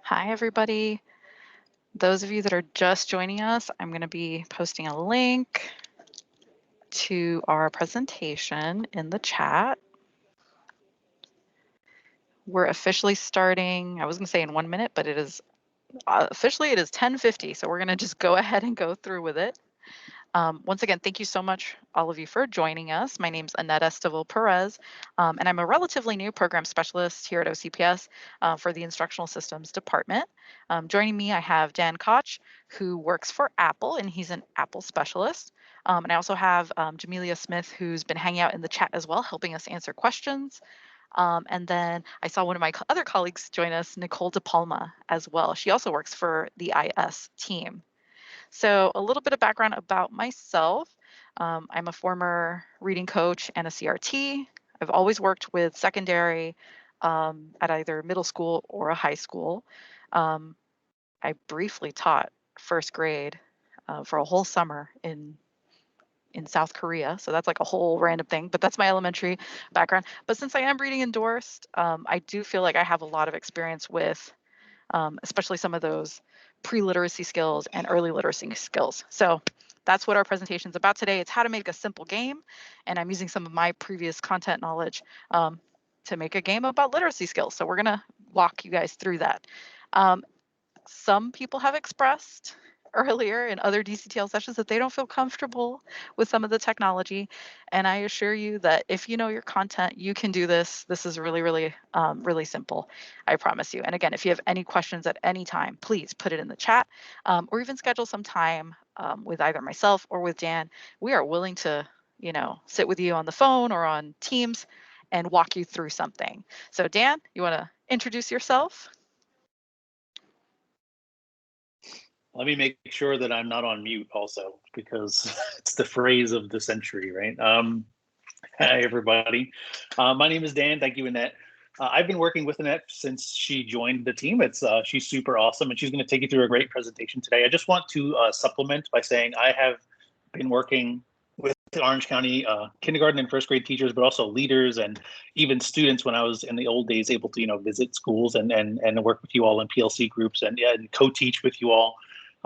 Hi, everybody. Those of you that are just joining us, I'm going to be posting a link to our presentation in the chat. We're officially starting, I was going to say in 1 minute, but it is officially it is 10:50, so we're going to just go ahead and go through with it. Once again, thank you so much, all of you, for joining us. My name is Annette Estevil Perez, and I'm a relatively new program specialist here at OCPS for the Instructional Systems Department. Joining me, I have Dan Koch, who works for Apple, and he's an Apple specialist. And I also have Jamelia Smith, who's been hanging out in the chat as well, helping us answer questions. And then I saw one of my other colleagues join us, Nicole DePalma, as well. She also works for the IS team. So a little bit of background about myself. I'm a former reading coach and a CRT. I've always worked with secondary at either middle school or a high school. I briefly taught first grade for a whole summer in South Korea. So that's like a whole random thing, but that's my elementary background. But since I am reading endorsed, I do feel like I have a lot of experience with especially some of those pre-literacy skills and early literacy skills. So that's what our presentation is about today. It's how to make a simple game. And I'm using some of my previous content knowledge to make a game about literacy skills. So we're going to walk you guys through that. Some people have expressed earlier in other DCTL sessions that they don't feel comfortable with some of the technology. And I assure you that if you know your content, you can do this. This is really, really simple. I promise you. And again, if you have any questions at any time, please put it in the chat or even schedule some time with either myself or with Dan. We are willing to, sit with you on the phone or on Teams and walk you through something. So Dan, you want to introduce yourself? Let me make sure that I'm not on mute also, because it's the phrase of the century, right? Hi, everybody. My name is Dan. Thank you, Annette. I've been working with Annette since she joined the team. She's super awesome, and she's going to take you through a great presentation today. I just want to supplement by saying I have been working with Orange County kindergarten and first grade teachers, but also leaders and even students when I was in the old days able to visit schools and work with you all in PLC groups and co-teach with you all.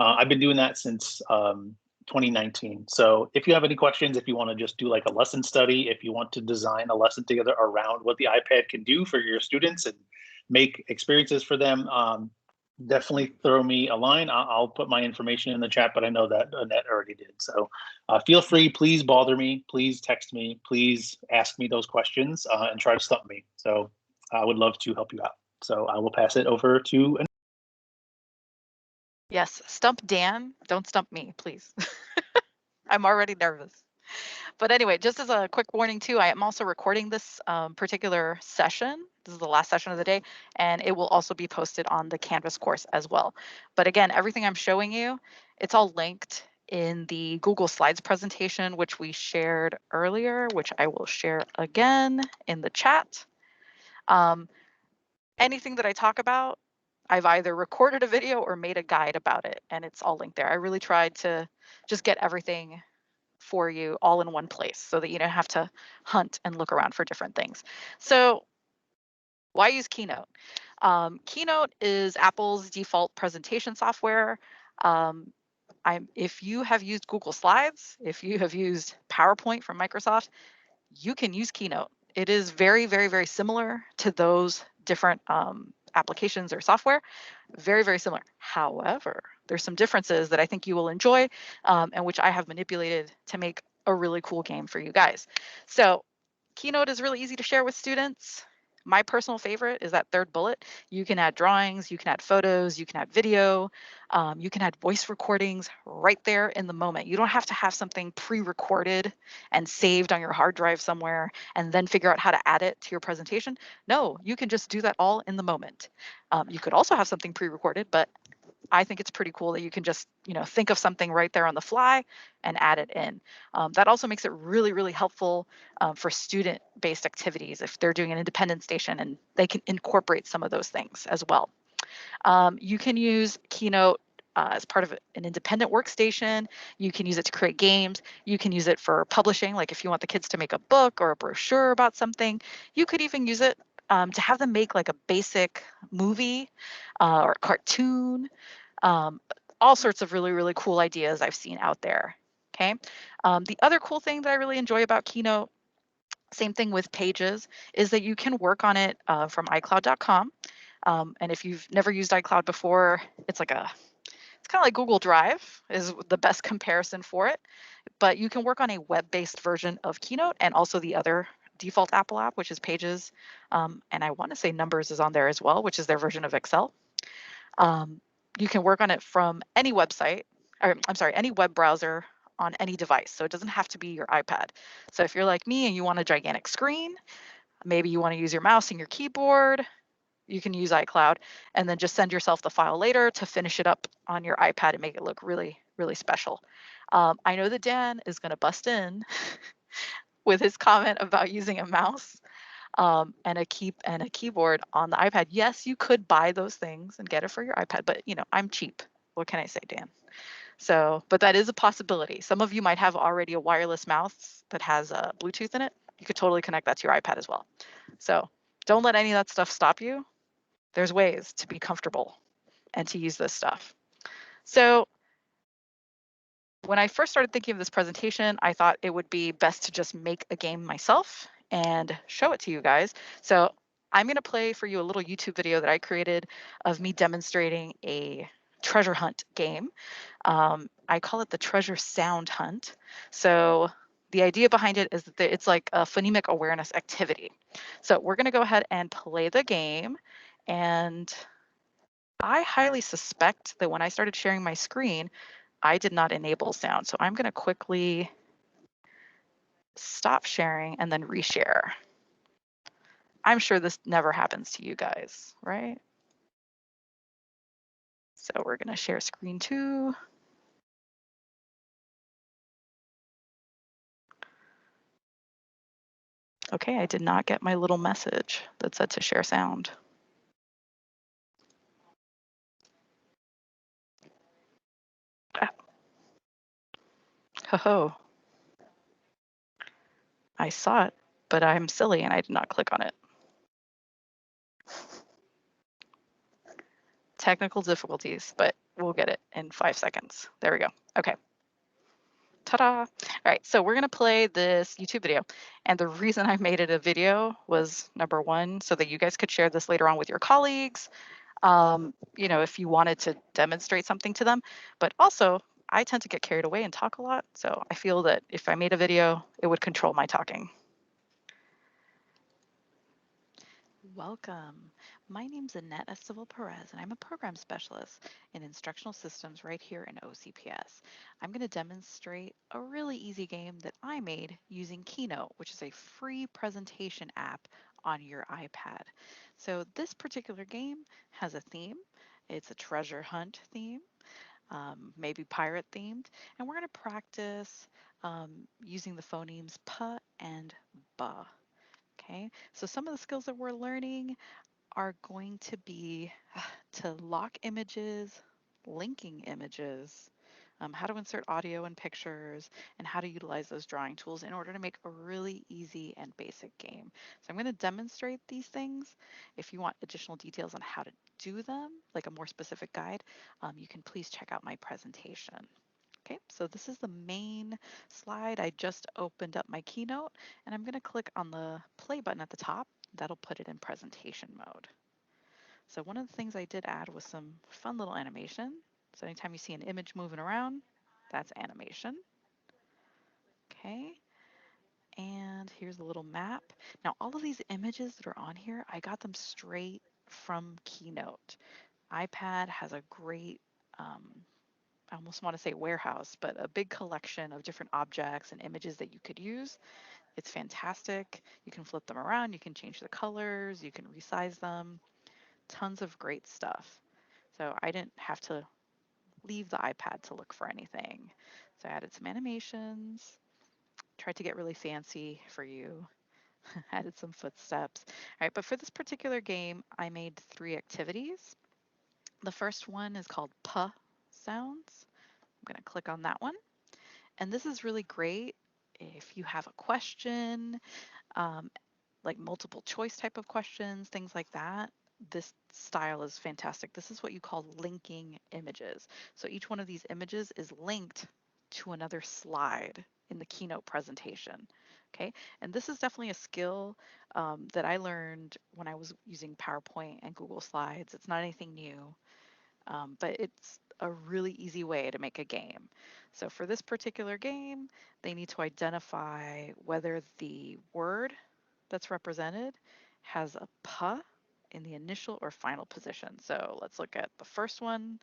I've been doing that since 2019. So if you have any questions, if you want to just do like a lesson study, if you want to design a lesson together around what the iPad can do for your students and make experiences for them, definitely throw me a line. I'll put my information in the chat, but I know that Annette already did. So feel free, please bother me, please text me, please ask me those questions and try to stump me. So I would love to help you out. So I will pass it over to Annette. Yes, stump Dan. Don't stump me, please. I'm already nervous. But anyway, just as a quick warning too, I am also recording this particular session. This is the last session of the day, and it will also be posted on the Canvas course as well. But again, everything I'm showing you, it's all linked in the Google Slides presentation, which we shared earlier, which I will share again in the chat. Anything that I talk about, I've either recorded a video or made a guide about it, and it's all linked there. I really tried to just get everything for you all in one place so that you don't have to hunt and look around for different things. So why use Keynote? Keynote is Apple's default presentation software. If you have used Google Slides, if you have used PowerPoint from Microsoft, you can use Keynote. It is very similar to those different applications or software, very similar. However, there's some differences that I think you will enjoy and which I have manipulated to make a really cool game for you guys. So Keynote is really easy to share with students. My personal favorite is that third bullet. You can add drawings, you can add photos, you can add video, you can add voice recordings right there in the moment. You don't have to have something pre-recorded and saved on your hard drive somewhere and then figure out how to add it to your presentation. No, you can just do that all in the moment. You could also have something pre-recorded, but I think it's pretty cool that you can just, think of something right there on the fly and add it in. That also makes it really helpful for student-based activities if they're doing an independent station and they can incorporate some of those things as well. You can use Keynote as part of an independent workstation. You can use it to create games. You can use it for publishing, like if you want the kids to make a book or a brochure about something. You could even use it to have them make like a basic movie or a cartoon, um, all sorts of really, really cool ideas I've seen out there. Okay. The other cool thing that I really enjoy about Keynote, same thing with Pages, is that you can work on it from iCloud.com. And if you've never used iCloud before, it's like it's kind of like Google Drive is the best comparison for it. But you can work on a web-based version of Keynote and also the other default Apple app, which is Pages. And I want to say Numbers is on there as well, which is their version of Excel. You can work on it from any website, or I'm sorry, any web browser on any device. So it doesn't have to be your iPad. So if you're like me and you want a gigantic screen, maybe you want to use your mouse and your keyboard, you can use iCloud and then just send yourself the file later to finish it up on your iPad and make it look really, really special. I know that Dan is going to bust in with his comment about using a mouse and a keyboard on the iPad. Yes, you could buy those things and get it for your iPad, but I'm cheap. What can I say, Dan? So, but that is a possibility. Some of you might have already a wireless mouse that has Bluetooth in it. You could totally connect that to your iPad as well. So don't let any of that stuff stop you. There's ways to be comfortable and to use this stuff. So when I first started thinking of this presentation, I thought it would be best to just make a game myself and show it to you guys. So I'm going to play for you a little YouTube video that I created of me demonstrating a treasure hunt game. I call it the treasure sound hunt. So the idea behind it is that it's like a phonemic awareness activity. So we're going to go ahead and play the game. And I highly suspect that when I started sharing my screen, I did not enable sound. So I'm going to quickly stop sharing and then reshare. I'm sure this never happens to you guys, right? So we're going to share screen 2. Okay, I did not get my little message that said to share sound. Ah, ho. I saw it, but I'm silly and I did not click on it. Technical difficulties, but we'll get it in 5 seconds. There we go. Okay. Ta-da. All right, so we're gonna play this YouTube video. And the reason I made it a video was number one, so that you guys could share this later on with your colleagues, if you wanted to demonstrate something to them, but also I tend to get carried away and talk a lot. So I feel that if I made a video, it would control my talking. Welcome. My name's Annette Estevil Perez, and I'm a program specialist in instructional systems right here in OCPS. I'm going to demonstrate a really easy game that I made using Keynote, which is a free presentation app on your iPad. So this particular game has a theme. It's a treasure hunt theme, maybe pirate themed, and we're going to practice using the phonemes p and ba. Okay, so some of the skills that we're learning are going to be to lock images, linking images, how to insert audio and pictures, and how to utilize those drawing tools in order to make a really easy and basic game. So I'm going to demonstrate these things. If you want additional details on how to do them, like a more specific guide, you can please check out my presentation. Okay, so this is the main slide. I just opened up my Keynote and I'm going to click on the play button at the top. That'll put it in presentation mode. So one of the things I did add was some fun little animation. So anytime you see an image moving around, that's animation. Okay, and here's a little map. Now all of these images that are on here, I got them straight from Keynote. iPad has a great I almost want to say warehouse, but a big collection of different objects and images that you could use. It's fantastic. You can flip them around, you can change the colors, you can resize them. Tons of great stuff. So I didn't have to leave the iPad to look for anything. So I added some animations, tried to get really fancy for you, added some footsteps. All right, but for this particular game, I made 3 activities. The first one is called P sounds. I'm going to click on that one. And this is really great if you have a question. Um, like multiple choice type of questions, things like that, this style is fantastic. This is what you call linking images. So each one of these images is linked to another slide in the Keynote presentation. Okay, and this is definitely a skill that I learned when I was using PowerPoint and Google Slides. It's not anything new, but it's a really easy way to make a game. So for this particular game, they need to identify whether the word that's represented has a "p" in the initial or final position. So let's look at the first one.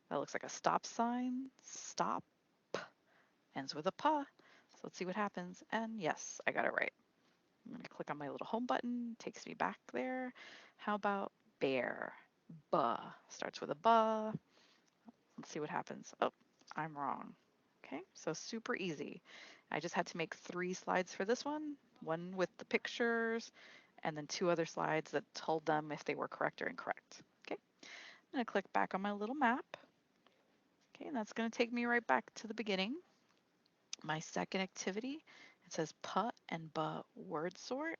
That looks like a stop sign. Stop ends with a "p." So let's see what happens. And yes, I got it right. I'm going to click on my little home button. Takes me back there. How about bear? Buh starts with a buh. Let's see what happens. Oh, I'm wrong. Okay, so super easy. I just had to make 3 slides for this one with the pictures, and then 2 other slides that told them if they were correct or incorrect. Okay, I'm gonna click back on my little map. Okay, and that's gonna take me right back to the beginning. My second activity, it says "pu" and "bu" word sort,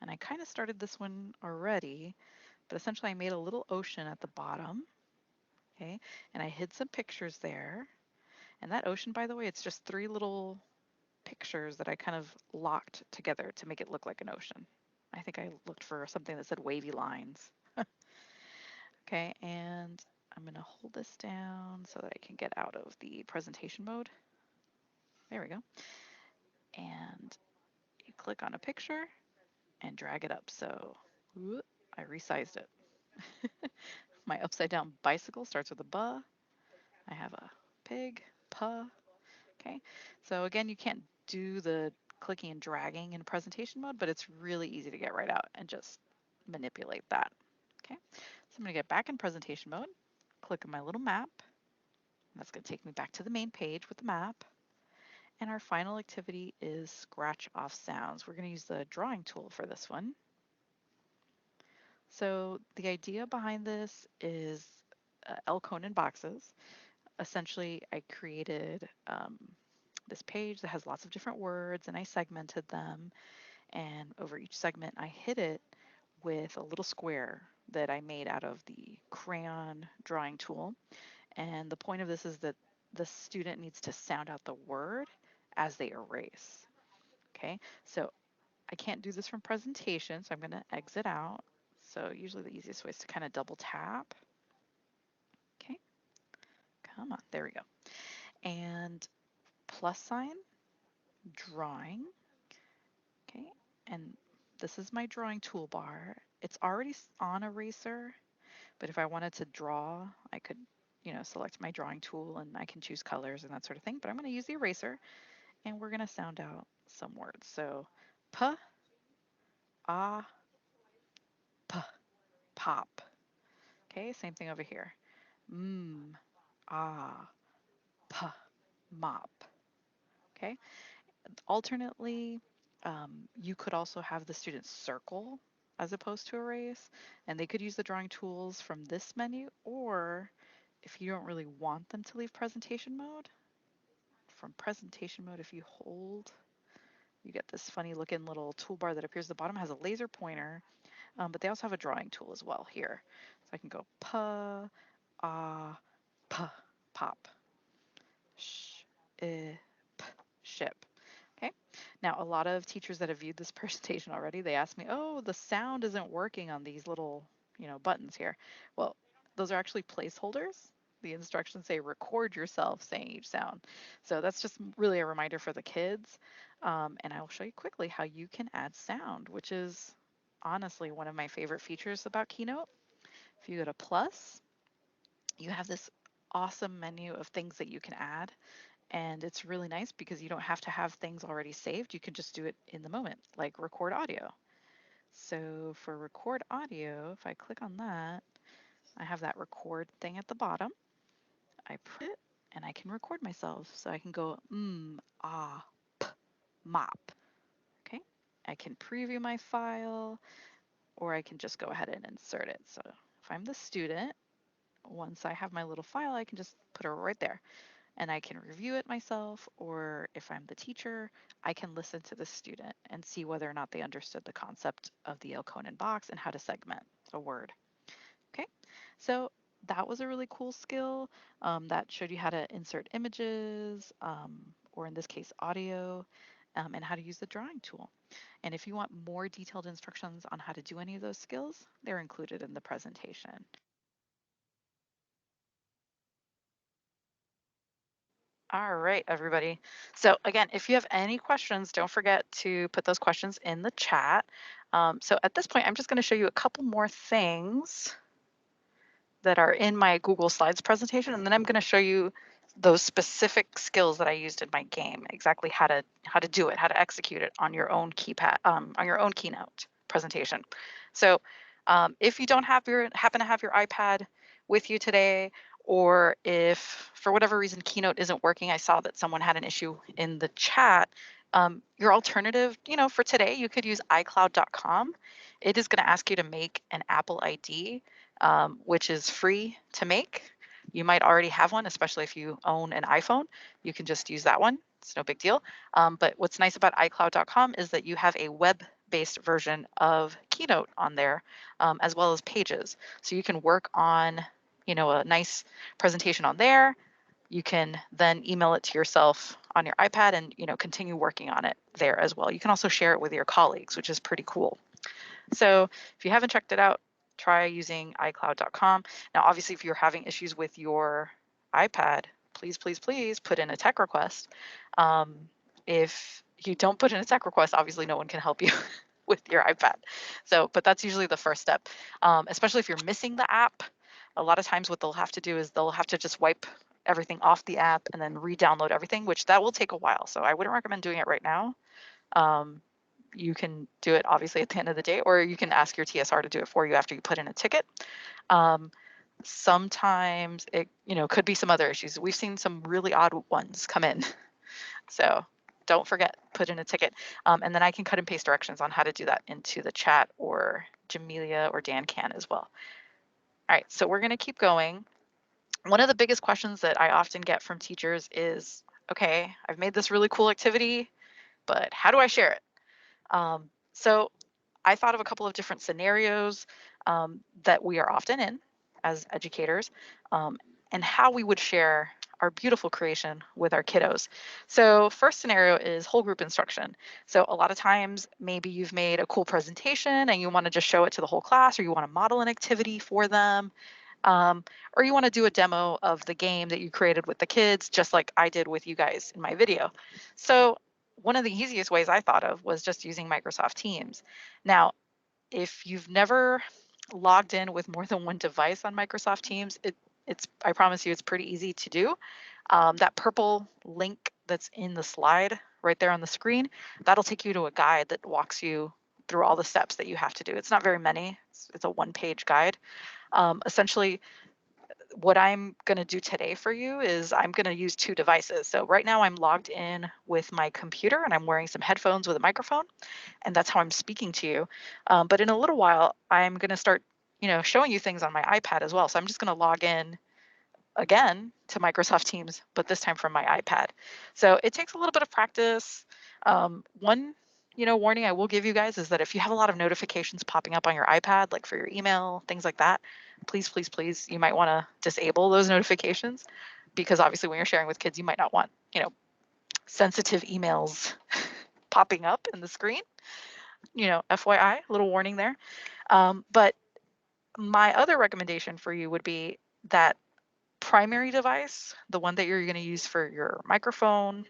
and I kind of started this one already, but essentially I made a little ocean at the bottom, okay, and I hid some pictures there. And that ocean, by the way, it's just 3 little pictures that I kind of locked together to make it look like an ocean. I think I looked for something that said wavy lines. Okay, and I'm going to hold this down so that I can get out of the presentation mode. There we go. And you click on a picture and drag it up. So I resized it. My upside down bicycle starts with a "buh." I have a pig, "puh." Okay, so again, you can't do the clicking and dragging in presentation mode, but it's really easy to get right out and just manipulate that. Okay, so I'm gonna get back in presentation mode, click on my little map. That's gonna take me back to the main page with the map. And our final activity is scratch off sounds. We're gonna use the drawing tool for this one. So the idea behind this is L. Conan boxes. Essentially, I created this page that has lots of different words and I segmented them. And over each segment, I hit it with a little square that I made out of the crayon drawing tool. And the point of this is that the student needs to sound out the word as they erase. Okay, so I can't do this from presentation, so I'm going to exit out. So usually the easiest way is to kind of double tap. Okay, come on, there we go. And plus sign, drawing. Okay, and this is my drawing toolbar. It's already on eraser, but if I wanted to draw, I could, select my drawing tool and I can choose colors and that sort of thing, but I'm going to use the eraser and we're going to sound out some words. So, p, ah, p, pop. Okay, same thing over here. Ah, p, mop. Okay, alternately, you could also have the students circle as opposed to erase, and they could use the drawing tools from this menu, or if you don't really want them to leave presentation mode, from presentation mode, if you hold, you get this funny looking little toolbar that appears at the bottom, has a laser pointer, but they also have a drawing tool as well here. So I can go pa, ah, pa, pop, sh, p, ship. Okay. Now, a lot of teachers that have viewed this presentation already, they ask me, oh, the sound isn't working on these little, buttons here. Well, those are actually placeholders. The instructions say record yourself saying each sound. So that's just really a reminder for the kids. And I will show you quickly how you can add sound, which is honestly one of my favorite features about Keynote. If you go to plus, you have this awesome menu of things that you can add. And it's really nice because you don't have to have things already saved. You can just do it in the moment, like record audio. So for record audio, if I click on that, I have that record thing at the bottom. I put it and I can record myself. So I can go, ah, p, mop. Okay. I can preview my file or I can just go ahead and insert it. So if I'm the student, once I have my little file, I can just put it right there. and I can review it myself, or if I'm the teacher, I can listen to the student and see whether or not they understood the concept of the Elkonin box and how to segment a word. Okay, so that was a really cool skill that showed you how to insert images, or in this case, audio, and how to use the drawing tool. And if you want more detailed instructions on how to do any of those skills, they're included in the presentation. All right, everybody. So again, if you have any questions, don't forget to put those questions in the chat. So at this point, I'm just going to show you a couple more things that are in my Google Slides presentation, and then I'm going to show you those specific skills that I used in my game, exactly how to do it, how to execute it on your own keypad, on your own Keynote presentation. So if you don't happen to have your iPad with you today, or if for whatever reason Keynote isn't working, I saw that someone had an issue in the chat. Your alternative, for today, you could use iCloud.com. It is going to ask you to make an Apple ID, which is free to make. You might already have one, especially if you own an iPhone. You can just use that one. It's no big deal. But what's nice about iCloud.com is that you have a web-based version of Keynote on there, as well as Pages. So you can work on, a nice presentation on there. You can then email it to yourself on your iPad and, continue working on it there as well. You can also share it with your colleagues, which is pretty cool. So if you haven't checked it out, try using iCloud.com. Now, obviously, if you're having issues with your iPad, please, please, please put in a tech request. If you don't put in a tech request, obviously no one can help you with your iPad. So, but that's usually the first step, especially if you're missing the app. A lot of times what they'll have to do is they'll have to just wipe everything off the app and then re-download everything, which that will take a while. So I wouldn't recommend doing it right now. You can do it obviously at the end of the day, or you can ask your TSR to do it for you after you put in a ticket. Sometimes it, could be some other issues. We've seen some really odd ones come in. So don't forget, put in a ticket. And then I can cut and paste directions on how to do that into the chat, or Jamelia or Dan can as well. All right, so we're going to keep going. One of the biggest questions that I often get from teachers is, okay, I've made this really cool activity, but how do I share it? So I thought of a couple of different scenarios that we are often in as educators, and how we would share our beautiful creation with our kiddos. So first scenario is whole group instruction. So a lot of times maybe you've made a cool presentation and you want to just show it to the whole class, or you want to model an activity for them, or you want to do a demo of the game that you created with the kids, just like I did with you guys in my video. So one of the easiest ways I thought of was just using Microsoft Teams. Now, if you've never logged in with more than one device on Microsoft Teams, it's I promise you it's pretty easy to do. That purple link that's in the slide right there on the screen, that'll take you to a guide that walks you through all the steps that you have to do. It's not very many. It's a one-page guide. Essentially, what I'm going to do today for you is I'm going to use two devices. So right now I'm logged in with my computer and I'm wearing some headphones with a microphone, and that's how I'm speaking to you. But in a little while, I'm going to start, showing you things on my iPad as well. So I'm just going to log in again to Microsoft Teams, but this time from my iPad. So it takes a little bit of practice. One, warning I will give you guys is that if you have a lot of notifications popping up on your iPad, like for your email, things like that, please, please, please, you might want to disable those notifications, because obviously when you're sharing with kids, you might not want, sensitive emails popping up in the screen. FYI, little warning there. But my other recommendation for you would be that primary device, the one that you're going to use for your microphone,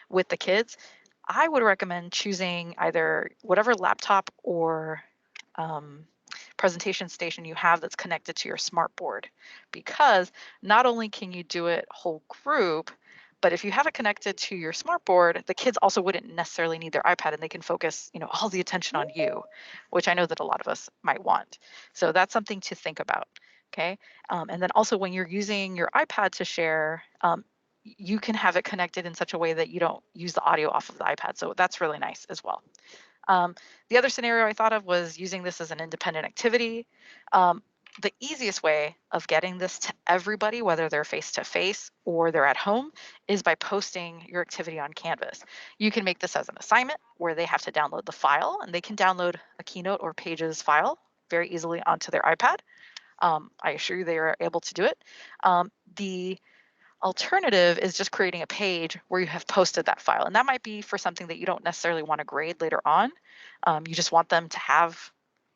with the kids, I would recommend choosing either whatever laptop or presentation station you have that's connected to your smartboard, because not only can you do it whole group, but if you have it connected to your smartboard, the kids also wouldn't necessarily need their iPad and they can focus, all the attention on you, which I know that a lot of us might want. So that's something to think about. Okay. And then also when you're using your iPad to share, you can have it connected in such a way that you don't use the audio off of the iPad. So that's really nice as well. The other scenario I thought of was using this as an independent activity. the easiest way of getting this to everybody, whether they're face-to-face or they're at home, is by posting your activity on Canvas. You can make this as an assignment where they have to download the file, and they can download a Keynote or Pages file very easily onto their iPad. I assure you they are able to do it. The alternative is just creating a page where you have posted that file. And that might be for something that you don't necessarily want to grade later on. You just want them to have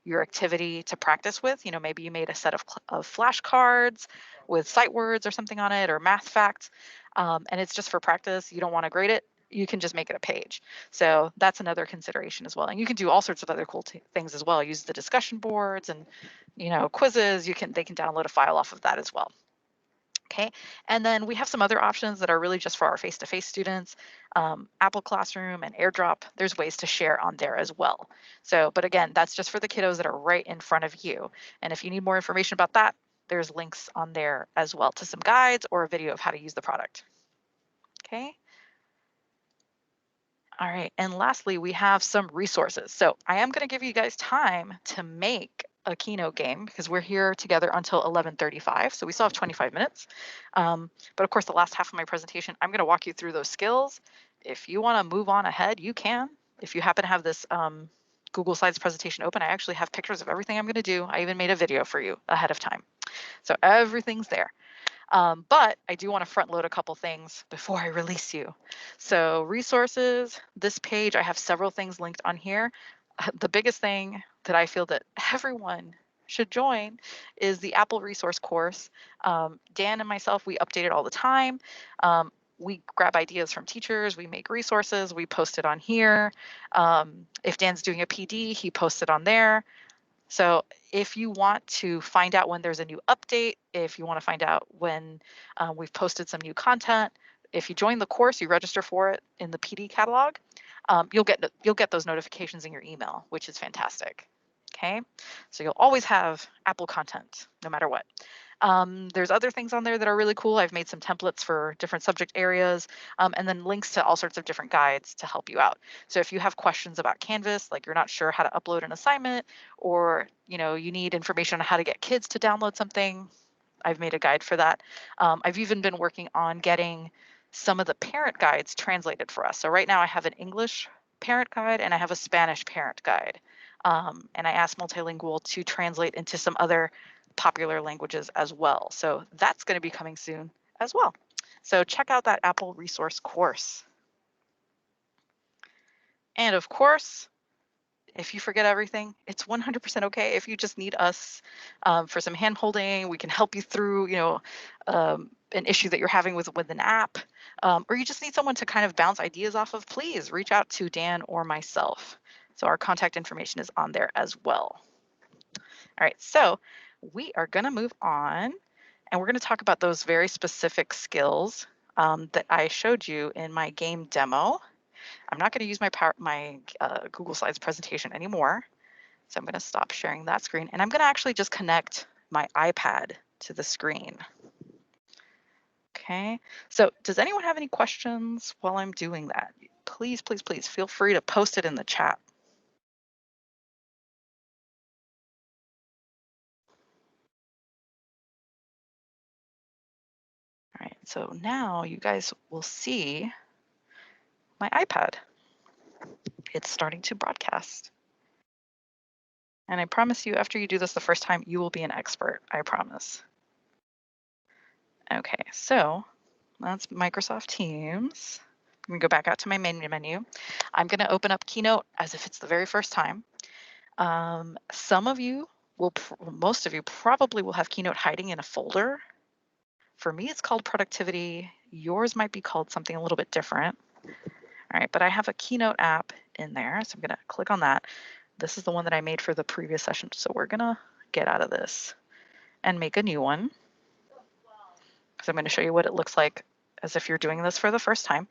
your activity to practice with. You know, maybe you made a set of flashcards with sight words or something on it, or math facts, and it's just for practice. You don't want to grade it. You can just make it a page. So that's another consideration as well. And you can do all sorts of other cool things as well. Use the discussion boards and, you know, quizzes. They can download a file off of that as well. Okay, and then we have some other options that are really just for our face-to-face students. Apple Classroom and AirDrop, there's ways to share on there as well. So, but again, that's just for the kiddos that are right in front of you. And if you need more information about that, there's links on there as well to some guides or a video of how to use the product. Okay. All right, and lastly, we have some resources. So I am going to give you guys time to make a Keynote game because we're here together until 11:35, so we still have 25 minutes. But of course, the last half of my presentation, I'm going to walk you through those skills. If you want to move on ahead, you can. If you happen to have this Google Slides presentation open, I actually have pictures of everything I'm going to do. I even made a video for you ahead of time. So everything's there. But I do want to front load a couple things before I release you. So resources, this page, I have several things linked on here. The biggest thing that I feel that everyone should join is the Apple resource course. Dan and myself, we update it all the time. We grab ideas from teachers, we make resources, we post it on here. If Dan's doing a PD, he posts it on there. So if you want to find out when there's a new update, if you want to find out when we've posted some new content, if you join the course, you register for it in the PD catalog, you'll get those notifications in your email, which is fantastic. Okay, so you'll always have Apple content no matter what. There's other things on there that are really cool. I've made some templates for different subject areas, and then links to all sorts of different guides to help you out. So if you have questions about Canvas, like you're not sure how to upload an assignment, or you need information on how to get kids to download something, I've made a guide for that. I've even been working on getting some of the parent guides translated for us. So right now I have an English parent guide and I have a Spanish parent guide. And I asked Multilingual to translate into some other popular languages as well. So that's going to be coming soon as well. So check out that Apple resource course. And of course, if you forget everything, it's 100% okay. If you just need us for some hand holding, we can help you through, an issue that you're having with an app, or you just need someone to kind of bounce ideas off of, please reach out to Dan or myself. So our contact information is on there as well. All right, so we are going to move on and we're going to talk about those very specific skills that I showed you in my game demo. I'm not going to use my Google Slides presentation anymore. So I'm going to stop sharing that screen and I'm going to actually just connect my iPad to the screen. Okay, so does anyone have any questions while I'm doing that? Please, please, please feel free to post it in the chat. All right, so now you guys will see my iPad. It's starting to broadcast. And I promise you, after you do this the first time, you will be an expert, I promise. Okay, so that's Microsoft Teams. I'm gonna go back out to my main menu. I'm gonna open up Keynote as if it's the very first time. Some of you most of you probably will have Keynote hiding in a folder. For me, it's called Productivity. Yours might be called something a little bit different. All right, but I have a Keynote app in there, so I'm gonna click on that. This is the one that I made for the previous session, so we're gonna get out of this and make a new one. So I'm gonna show you what it looks like as if you're doing this for the first time.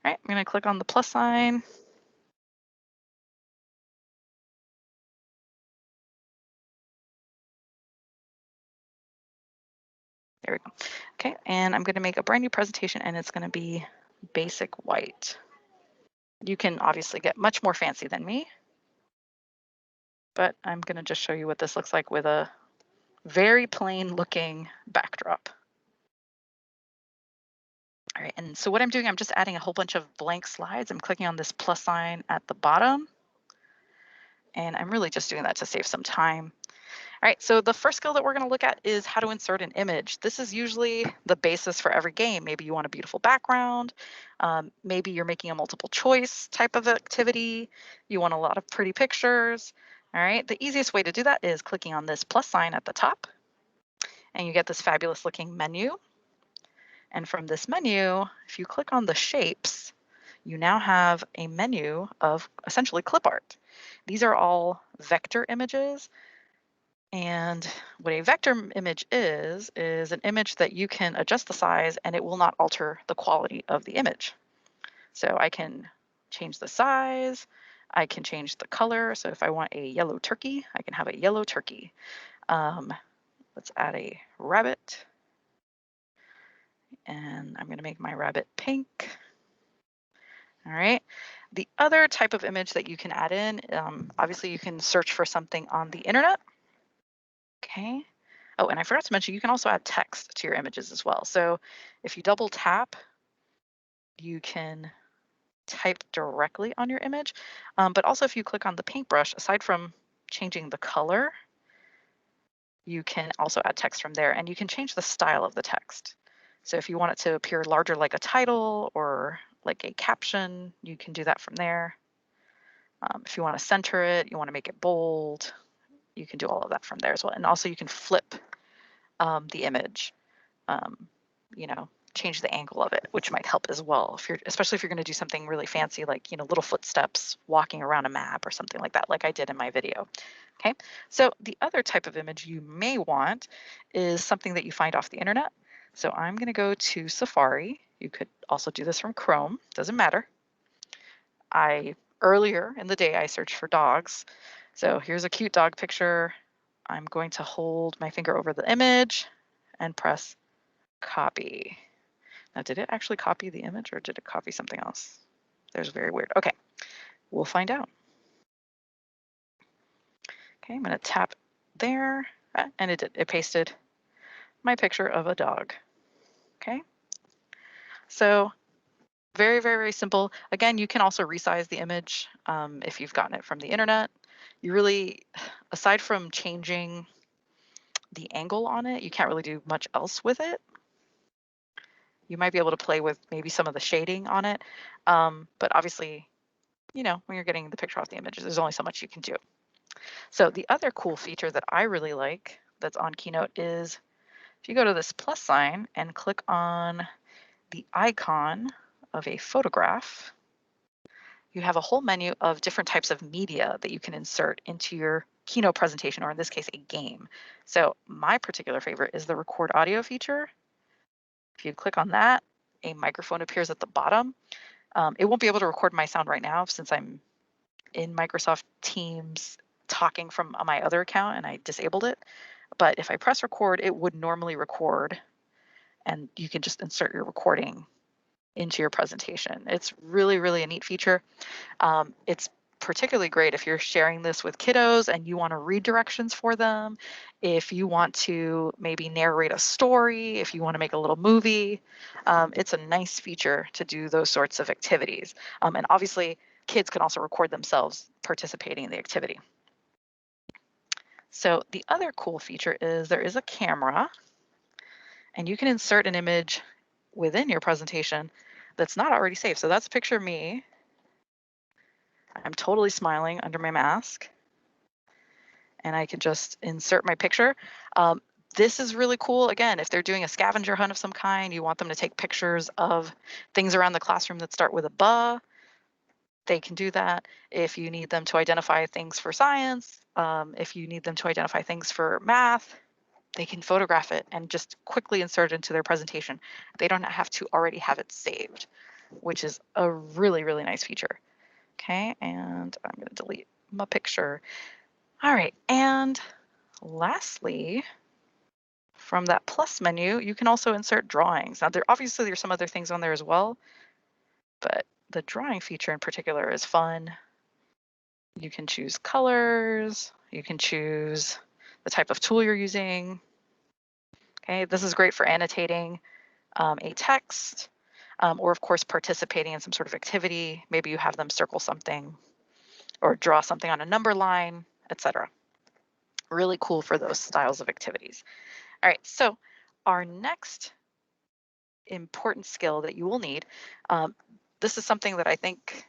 All right, I'm gonna click on the plus sign. There we go. Okay, and I'm gonna make a brand new presentation and it's gonna be basic white. You can obviously get much more fancy than me, but I'm gonna just show you what this looks like with a very plain looking backdrop. All right, and so what I'm doing, I'm just adding a whole bunch of blank slides. I'm clicking on this plus sign at the bottom, and I'm really just doing that to save some time. All right, so the first skill that we're going to look at is how to insert an image. This is usually the basis for every game. Maybe you want a beautiful background. Maybe you're making a multiple choice type of activity. You want a lot of pretty pictures. All right, the easiest way to do that is clicking on this plus sign at the top, and you get this fabulous looking menu. And from this menu, if you click on the shapes, you now have a menu of essentially clip art. These are all vector images. And what a vector image is an image that you can adjust the size and it will not alter the quality of the image. So I can change the size, I can change the color. So if I want a yellow turkey, I can have a yellow turkey. Let's add a rabbit. And I'm going to make my rabbit pink. All right. The other type of image that you can add in, obviously you can search for something on the internet. Okay. Oh, and I forgot to mention, you can also add text to your images as well. So if you double tap, you can type directly on your image. But also if you click on the paintbrush, aside from changing the color, you can also add text from there, and you can change the style of the text. So if you want it to appear larger like a title or like a caption, you can do that from there. If you want to center it, you want to make it bold, you can do all of that from there as well. And also you can flip the image, you know, change the angle of it, which might help as well. If you're, especially if you're going to do something really fancy, like, you know, little footsteps walking around a map or something like that, like I did in my video. Okay, so the other type of image you may want is something that you find off the internet. So I'm going to go to Safari. You could also do this from Chrome, doesn't matter. Earlier in the day, I searched for dogs. So here's a cute dog picture. I'm going to hold my finger over the image and press copy. Now, did it actually copy the image or did it copy something else? There's very weird. Okay, we'll find out. Okay, I'm going to tap there, and it did. It pasted my picture of a dog. Okay, so very, very, very simple. Again, you can also resize the image if you've gotten it from the internet. You really, aside from changing the angle on it, you can't really do much else with it. You might be able to play with maybe some of the shading on it, but obviously, you know, when you're getting the picture off the images, there's only so much you can do. So the other cool feature that I really like that's on Keynote is if you go to this plus sign and click on the icon of a photograph, you have a whole menu of different types of media that you can insert into your Keynote presentation, or in this case, a game. So my particular favorite is the record audio feature. If you click on that, a microphone appears at the bottom. It won't be able to record my sound right now since I'm in Microsoft Teams talking from my other account and I disabled it. But if I press record, it would normally record, and you can just insert your recording into your presentation. It's really, really a neat feature. It's particularly great if you're sharing this with kiddos and you want to read directions for them, if you want to maybe narrate a story, if you want to make a little movie. It's a nice feature to do those sorts of activities. And obviously, kids can also record themselves participating in the activity. So the other cool feature is there is a camera, and you can insert an image within your presentation that's not already saved. So that's a picture of me. I'm totally smiling under my mask, and I can just insert my picture. This is really cool. Again, if they're doing a scavenger hunt of some kind, you want them to take pictures of things around the classroom that start with a "ba," they can do that. If you need them to identify things for science, if you need them to identify things for math, they can photograph it and just quickly insert it into their presentation. They don't have to already have it saved, which is a really, really nice feature. Okay, and I'm going to delete my picture. All right, and lastly, from that plus menu, you can also insert drawings. Now, obviously there's some other things on there as well, but the drawing feature in particular is fun. You can choose colors, you can choose the type of tool you're using. Okay, this is great for annotating a text, or of course participating in some sort of activity. Maybe you have them circle something or draw something on a number line, etc. Really cool for those styles of activities. All right, so our next important skill that you will need, this is something that I think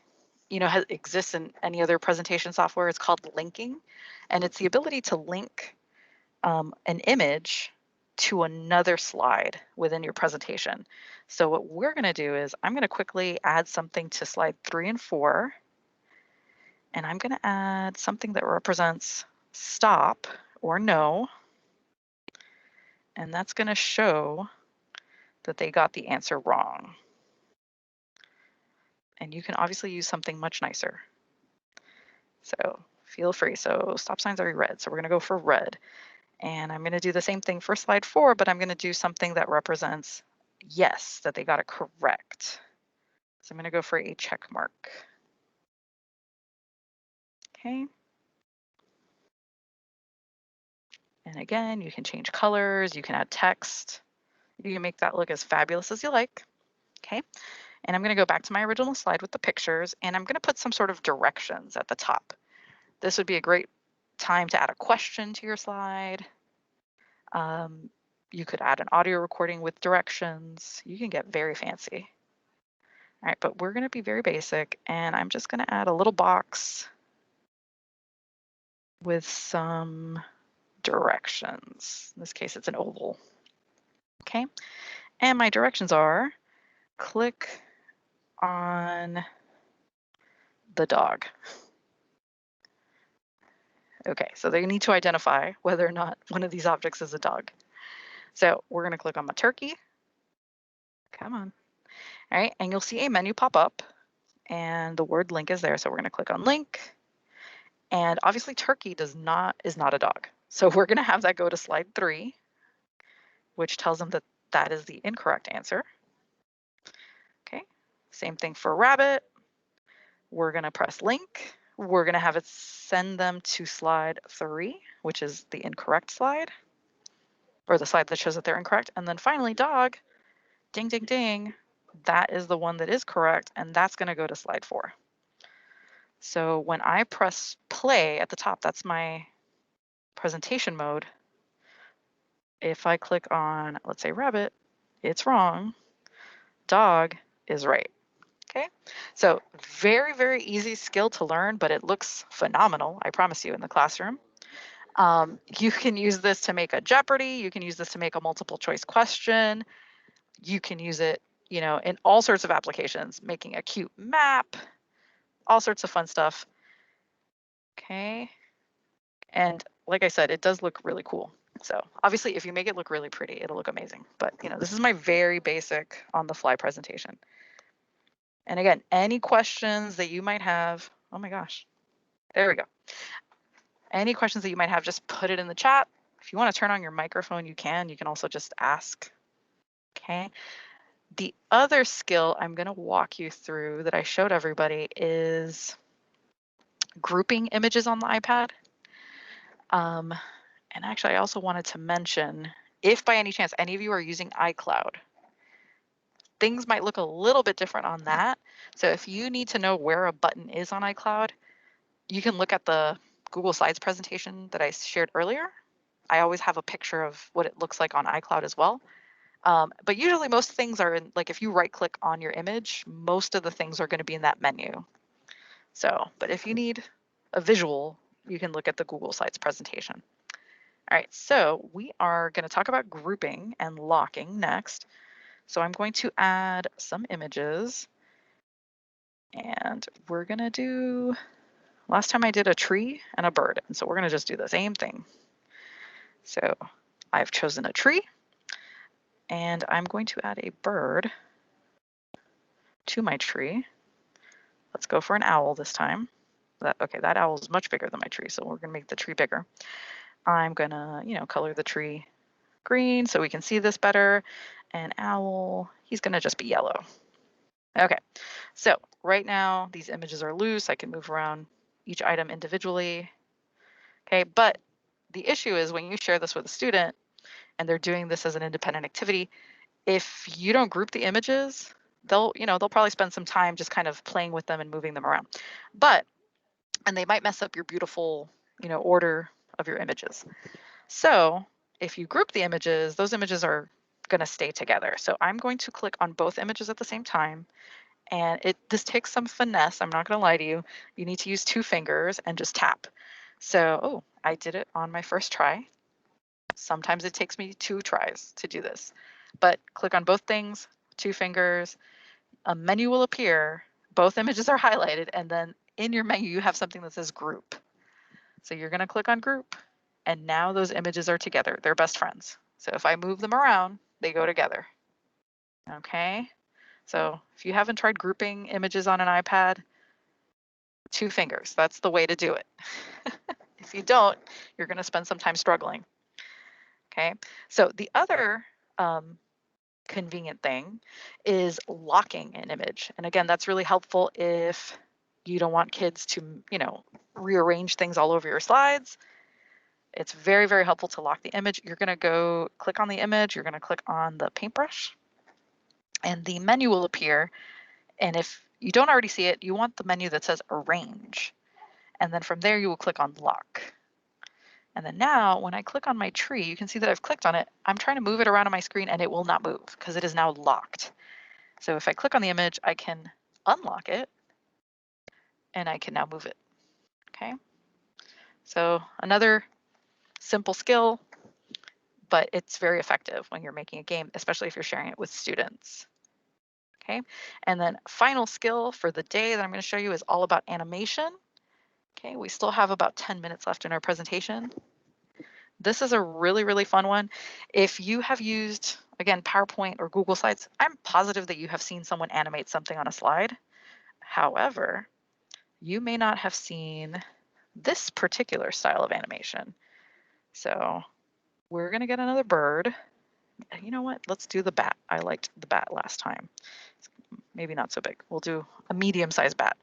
exists in any other presentation software. It's called linking, and it's the ability to link an image to another slide within your presentation. So what we're going to do is I'm going to quickly add something to slide 3 and 4, and I'm going to add something that represents stop or no, and that's going to show that they got the answer wrong. And you can obviously use something much nicer. So feel free. So stop signs are red, so we're going to go for red. And I'm going to do the same thing for slide 4, but I'm going to do something that represents yes, that they got it correct. So I'm going to go for a check mark. Okay. And again, you can change colors, you can add text. You can make that look as fabulous as you like. Okay. And I'm going to go back to my original slide with the pictures, and I'm going to put some sort of directions at the top. This would be a great time to add a question to your slide. You could add an audio recording with directions. You can get very fancy. All right, but we're going to be very basic, and I'm just going to add a little box with some directions. In this case, it's an oval. Okay, and my directions are click on the dog. Okay, so they need to identify whether or not one of these objects is a dog. So we're going to click on my turkey. Come on. All right, and you'll see a menu pop up, and the word link is there. So we're going to click on link. And obviously turkey is not a dog. So we're going to have that go to slide 3, which tells them that that is the incorrect answer. Okay, same thing for rabbit. We're going to press link. We're going to have it send them to slide 3, which is the incorrect slide, or the slide that shows that they're incorrect. And then finally dog, ding, ding, ding. That is the one that is correct, and that's going to go to slide 4. So when I press play at the top, that's my presentation mode. If I click on, let's say rabbit, it's wrong. Dog is right. Okay, so very, very easy skill to learn, but it looks phenomenal, I promise you, in the classroom. You can use this to make a Jeopardy. You can use this to make a multiple choice question. You can use it, in all sorts of applications, making a cute map, all sorts of fun stuff. Okay, and like I said, it does look really cool. So obviously, if you make it look really pretty, it'll look amazing. But this is my very basic on the fly presentation. And again, any questions that you might have, oh my gosh, there we go. Any questions that you might have, just put it in the chat. If you want to turn on your microphone, you can. You can also just ask. Okay. The other skill I'm going to walk you through that I showed everybody is grouping images on the iPad. And actually, I also wanted to mention, if by any chance any of you are using iCloud, things might look a little bit different on that. So if you need to know where a button is on iCloud, you can look at the Google Slides presentation that I shared earlier. I always have a picture of what it looks like on iCloud as well. But usually most things are in, like if you right click on your image, most of the things are going to be in that menu. So, but if you need a visual, you can look at the Google Slides presentation. All right, so we are going to talk about grouping and locking next. So I'm going to add some images, and we're going to do, last time I did a tree and a bird, and so we're going to just do the same thing. So I've chosen a tree, and I'm going to add a bird to my tree. Let's go for an owl this time. Okay, that owl is much bigger than my tree, so we're going to make the tree bigger. I'm going to, color the tree green so we can see this better. And owl, he's going to just be yellow. Okay, so right now these images are loose. I can move around each item individually. Okay, but The issue is when you share this with a student and they're doing this as an independent activity, if you don't group the images, they'll probably spend some time just kind of playing with them and moving them around. And they might mess up your beautiful, order of your images. So if you group the images, those images are going to stay together. So I'm going to click on both images at the same time. And this takes some finesse. I'm not going to lie to you. You need to use 2 fingers and just tap. So, oh, I did it on my first try. Sometimes it takes me 2 tries to do this. But click on both things, 2 fingers, a menu will appear, both images are highlighted, and then in your menu you have something that says group. So you're going to click on group, and now those images are together. They're best friends. So if I move them around, they go together. Okay? So if you haven't tried grouping images on an iPad, 2 fingers. That's the way to do it. If you don't, you're going to spend some time struggling. Okay? So the other convenient thing is locking an image. And again, that's really helpful if you don't want kids to, rearrange things all over your slides. It's very, very helpful to lock the image. You're going to go click on the image. You're going to click on the paintbrush and the menu will appear. And if you don't already see it, you want the menu that says arrange. And then from there, you will click on lock. And then now when I click on my tree, you can see that I've clicked on it. I'm trying to move it around on my screen and it will not move because it is now locked. So if I click on the image, I can unlock it and I can now move it. Okay. So another simple skill, but it's very effective when you're making a game, especially if you're sharing it with students. Okay. And then final skill for the day that I'm going to show you is all about animation. Okay. We still have about 10 minutes left in our presentation. This is a really, really fun one. If you have used, again, PowerPoint or Google Slides, I'm positive that you have seen someone animate something on a slide. However, you may not have seen this particular style of animation. So we're going to get another bird. You know what? Let's do the bat. I liked the bat last time. Maybe not so big. We'll do a medium-sized bat.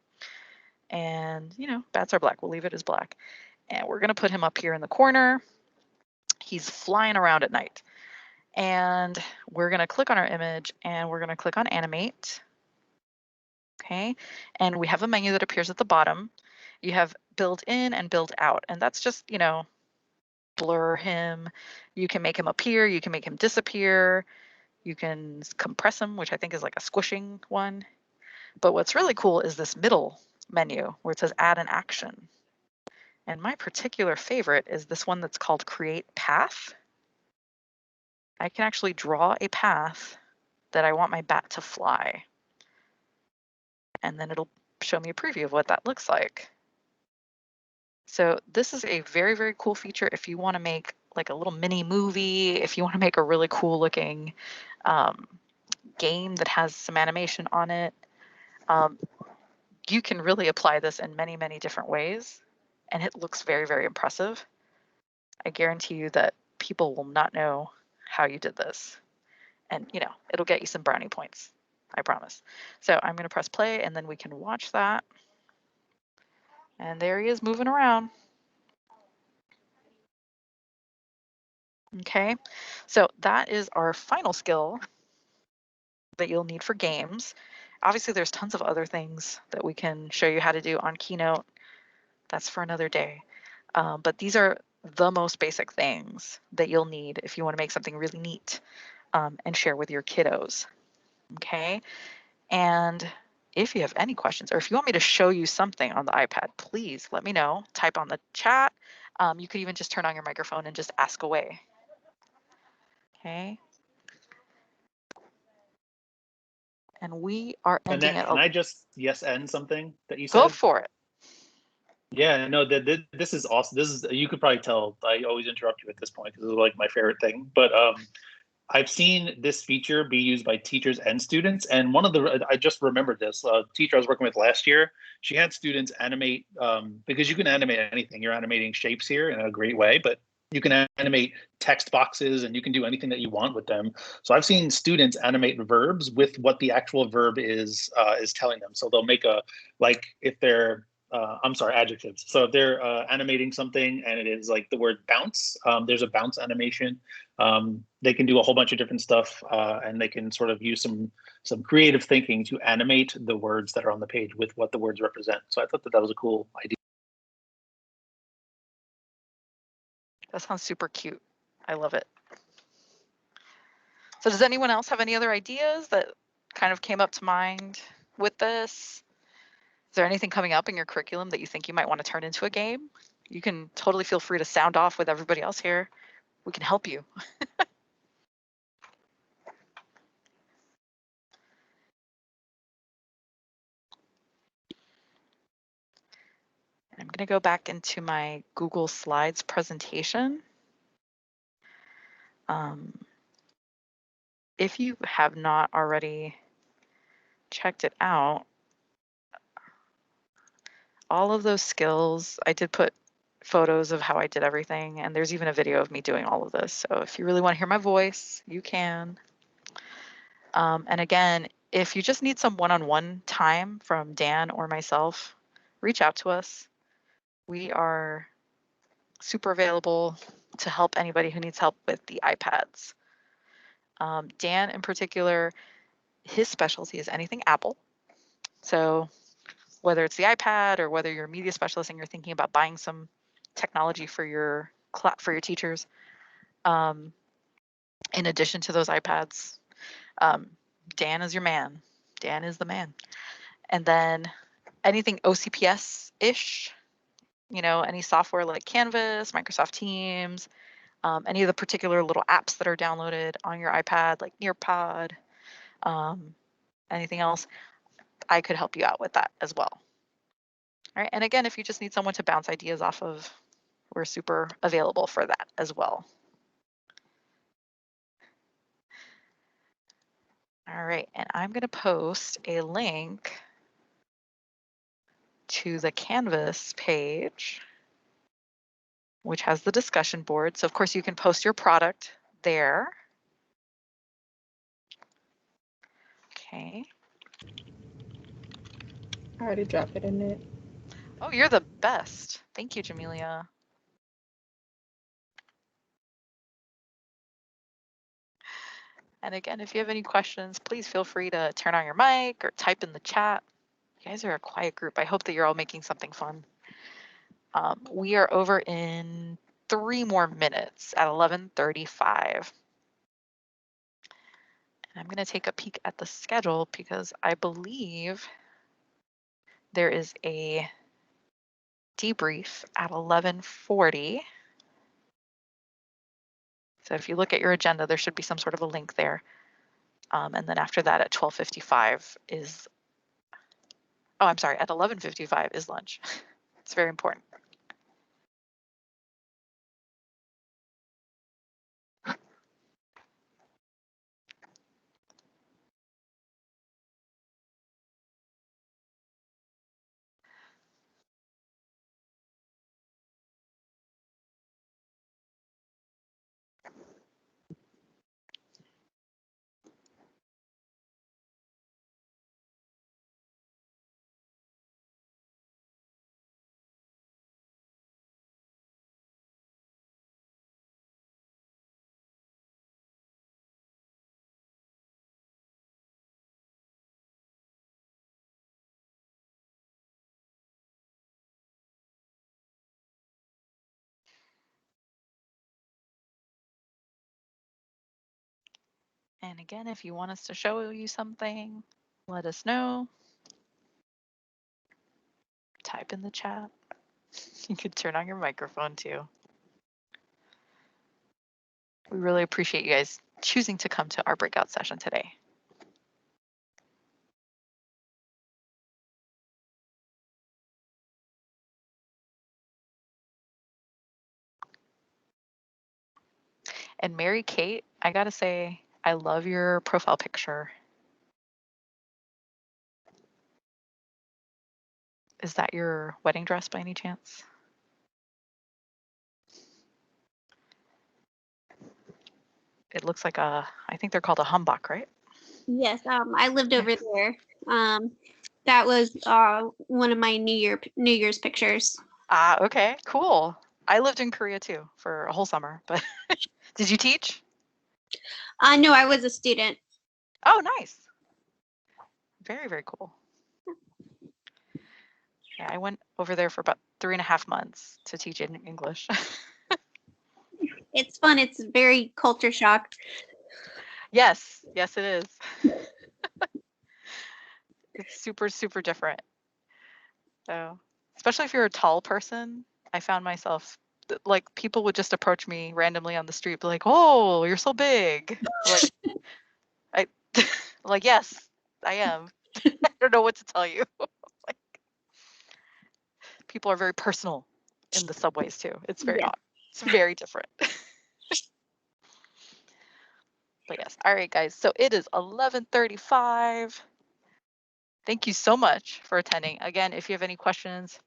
And, bats are black. We'll leave it as black. And we're going to put him up here in the corner. He's flying around at night. And we're going to click on our image and we're going to click on animate. Okay. And we have a menu that appears at the bottom. You have build in and build out. And that's just, blur him. You can make him appear. You can make him disappear. You can compress him, which I think is like a squishing one. But what's really cool is this middle menu where it says add an action. And my particular favorite is this one that's called create path. I can actually draw a path that I want my bat to fly. And then it'll show me a preview of what that looks like. So this is a very, very cool feature if you want to make like a little mini movie, if you want to make a really cool looking game that has some animation on it. You can really apply this in many, many different ways, and it looks very, very impressive. I guarantee you that people will not know how you did this. And, it'll get you some brownie points, I promise. So I'm going to press play, and then we can watch that. And there he is moving around. Okay, so that is our final skill that you'll need for games. Obviously, there's tons of other things that we can show you how to do on Keynote. That's for another day. But these are the most basic things that you'll need if you want to make something really neat and share with your kiddos. Okay, and if you have any questions or if you want me to show you something on the iPad, please let me know. Type on the chat. You could even just turn on your microphone and just ask away. Okay. And we are ending Annette, it. can I just yes and something that you Go said? for it. Yeah, no, this is awesome. This is, you could probably tell I always interrupt you at this point because it's like my favorite thing. But I've seen this feature be used by teachers and students. And I just remembered this teacher I was working with last year. She had students animate because you can animate anything. You're animating shapes here in a great way, but you can animate text boxes and you can do anything that you want with them. So I've seen students animate verbs with what the actual verb is telling them. So they'll make like if they're I'm sorry, adjectives. So if they're animating something and it is like the word bounce, there's a bounce animation. They can do a whole bunch of different stuff, and they can sort of use some creative thinking to animate the words that are on the page with what the words represent. So I thought that was a cool idea. That sounds super cute. I love it. So does anyone else have any other ideas that kind of came up to mind with this? Is there anything coming up in your curriculum that you think you might want to turn into a game? You can totally feel free to sound off with everybody else here. We can help you. I'm going to go back into my Google Slides presentation. If you have not already checked it out, all of those skills, I did put photos of how I did everything, and there's even a video of me doing all of this. So if you really want to hear my voice, you can. And again, if you just need some one-on-one time from Dan or myself, reach out to us. We are super available to help anybody who needs help with the iPads. Dan in particular, his specialty is anything Apple. So whether it's the iPad or whether you're a media specialist and you're thinking about buying some technology for your teachers, in addition to those iPads, Dan is your man. Dan is the man. And then anything OCPS-ish, any software like Canvas, Microsoft Teams, any of the particular little apps that are downloaded on your iPad, like Nearpod, anything else, I could help you out with that as well. All right, and again, if you just need someone to bounce ideas off of, we're super available for that as well. All right, and I'm going to post a link to the Canvas page, which has the discussion board. So of course you can post your product there. Okay. I already dropped it in it. Oh, you're the best. Thank you, Jamelia. And again, if you have any questions, please feel free to turn on your mic or type in the chat. You guys are a quiet group. I hope that you're all making something fun. We are over in 3 more minutes at 11:35. And I'm going to take a peek at the schedule because I believe there is a debrief at 11:40. So if you look at your agenda, there should be some sort of a link there. And then after that at 12:55 is, oh, I'm sorry, at 11:55 is lunch. It's very important. And again, if you want us to show you something, let us know. Type in the chat. You could turn on your microphone too. We really appreciate you guys choosing to come to our breakout session today. And Mary Kate, I gotta say, I love your profile picture. Is that your wedding dress by any chance? It looks like I think they're called a humbuck, right? Yes, I lived over there. That was one of my New Year's pictures. Ah, okay, cool. I lived in Korea too for a whole summer, but did you teach? No, I was a student. Oh, nice. Very, very cool. Yeah, I went over there for about 3.5 months to teach in English. It's fun. It's very culture shock. Yes, yes, it is. It's super, super different. So, especially if you're a tall person, I found myself like people would just approach me randomly on the street, be like, "Oh, you're so big." Like I, like yes, I am. I don't know what to tell you. Like people are very personal in the subways too. It's very Yeah. odd. It's very different. But yes, all right, guys. So it is 11:35. Thank you so much for attending. Again, if you have any questions,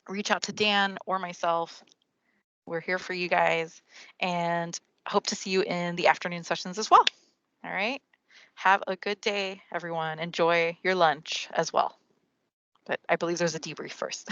reach out to Dan or myself. We're here for you guys, and hope to see you in the afternoon sessions as well. All right. Have a good day, everyone. Enjoy your lunch as well. But I believe there's a debrief first.